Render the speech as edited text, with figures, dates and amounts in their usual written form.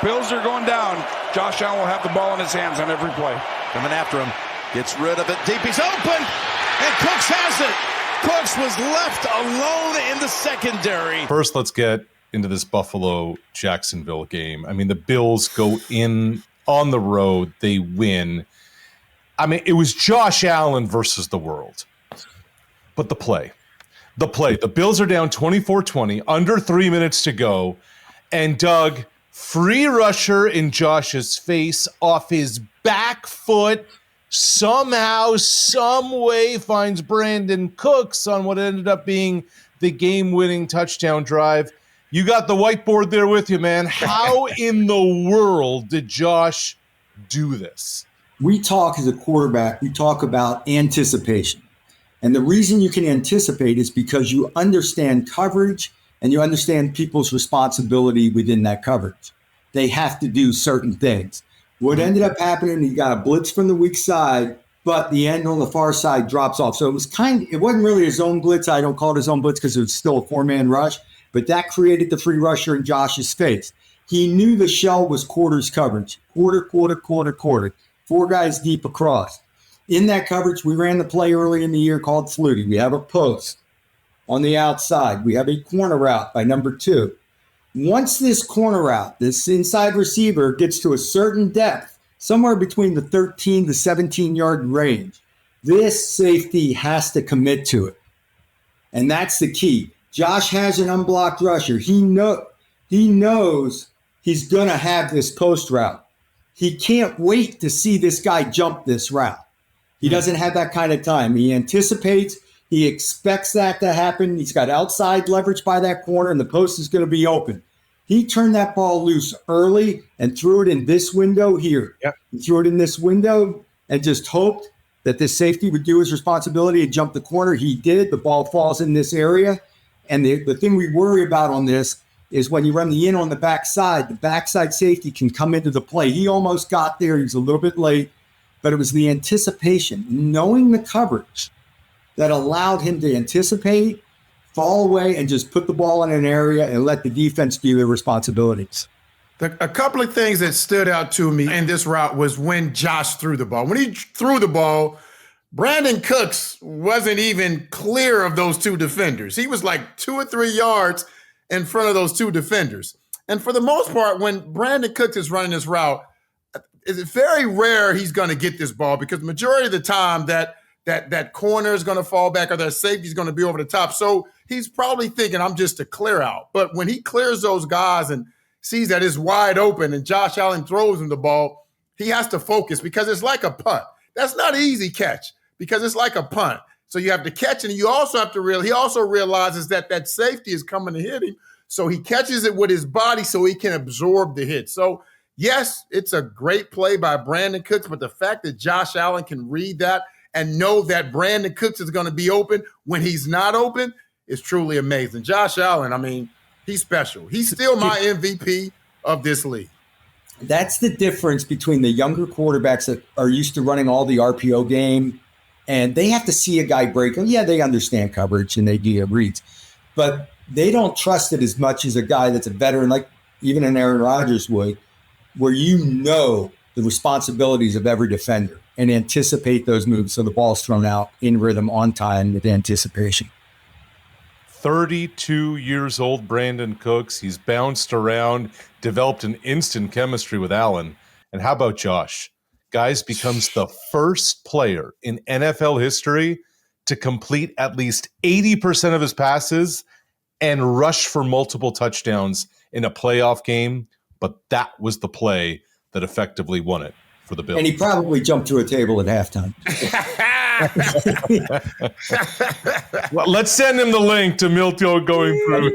Bills are going down, Josh Allen will have the ball in his hands on every play. Coming after him. Gets rid of it deep. He's open. And Cooks has it. Cooks was left alone in the secondary. First, let's get into this Buffalo-Jacksonville game. I mean, the Bills go in on the road. They win. I mean, it was Josh Allen versus the world. But the play. The Bills are down 24-20, under 3 minutes to go. And Doug, free rusher in Josh's face off his back foot, somehow, some way finds Brandon Cooks on what ended up being the game-winning touchdown drive. You got the whiteboard there with you, man. How in the world did Josh do this? We talk as a quarterback, we talk about anticipation. And the reason you can anticipate is because you understand coverage and you understand people's responsibility within that coverage. They have to do certain things. What ended up happening, he got a blitz from the weak side, but the end on the far side drops off. So it wasn't really his own blitz. I don't call it his own blitz because it was still a four-man rush, but that created the free rusher in Josh's face. He knew the shell was quarters coverage, quarter, 4 guys deep across. In that coverage, we ran the play early in the year called Flutie. We have a post on the outside. We have a corner route by number 2. Once this corner route, this inside receiver gets to a certain depth, somewhere between the 13 to 17-yard range, this safety has to commit to it. And that's the key. Josh has an unblocked rusher. He knows he's going to have this post route. He can't wait to see this guy jump this route. He doesn't have that kind of time. He anticipates. He expects that to happen. He's got outside leverage by that corner, and the post is going to be open. He turned that ball loose early and threw it in this window here. Yep. He threw it in this window and just hoped that this safety would do his responsibility and jump the corner. He did. The ball falls in this area. And the thing we worry about on this is when you run the in on the backside safety can come into the play. He almost got there. He's a little bit late. But it was the anticipation, knowing the coverage, that allowed him to anticipate, fall away, and just put the ball in an area and let the defense do their responsibilities. A couple of things that stood out to me in this route was when Josh threw the ball. When he threw the ball, Brandon Cooks wasn't even clear of those 2 defenders. He was like 2 or 3 yards in front of those 2 defenders. And for the most part, when Brandon Cooks is running this route, it's very rare he's going to get this ball because the majority of the time that corner is going to fall back or that safety is going to be over the top. So he's probably thinking, I'm just a clear out. But when he clears those guys and sees that it's wide open and Josh Allen throws him the ball, he has to focus because it's like a punt. That's not an easy catch because it's like a punt. So you have to catch it, and you also have to he also realizes that safety is coming to hit him. So he catches it with his body so he can absorb the hit. So yes, it's a great play by Brandon Cooks, but the fact that Josh Allen can read that and know that Brandon Cooks is going to be open when he's not open is truly amazing. Josh Allen, I mean, he's special. He's still my MVP of this league. That's the difference between the younger quarterbacks that are used to running all the RPO game, and they have to see a guy break. Yeah, they understand coverage and they do reads, but they don't trust it as much as a guy that's a veteran, like even an Aaron Rodgers would, where you know the responsibilities of every defender and anticipate those moves so the ball's thrown out in rhythm on time with anticipation. 32 years old Brandon Cooks. He's bounced around, developed an instant chemistry with Allen. And how about Josh? Guys, becomes the first player in NFL history to complete at least 80% of his passes and rush for multiple touchdowns in a playoff game. But that was the play that effectively won it for the Bills. And he probably jumped through a table at halftime. Well, let's send him the link to Milto going through.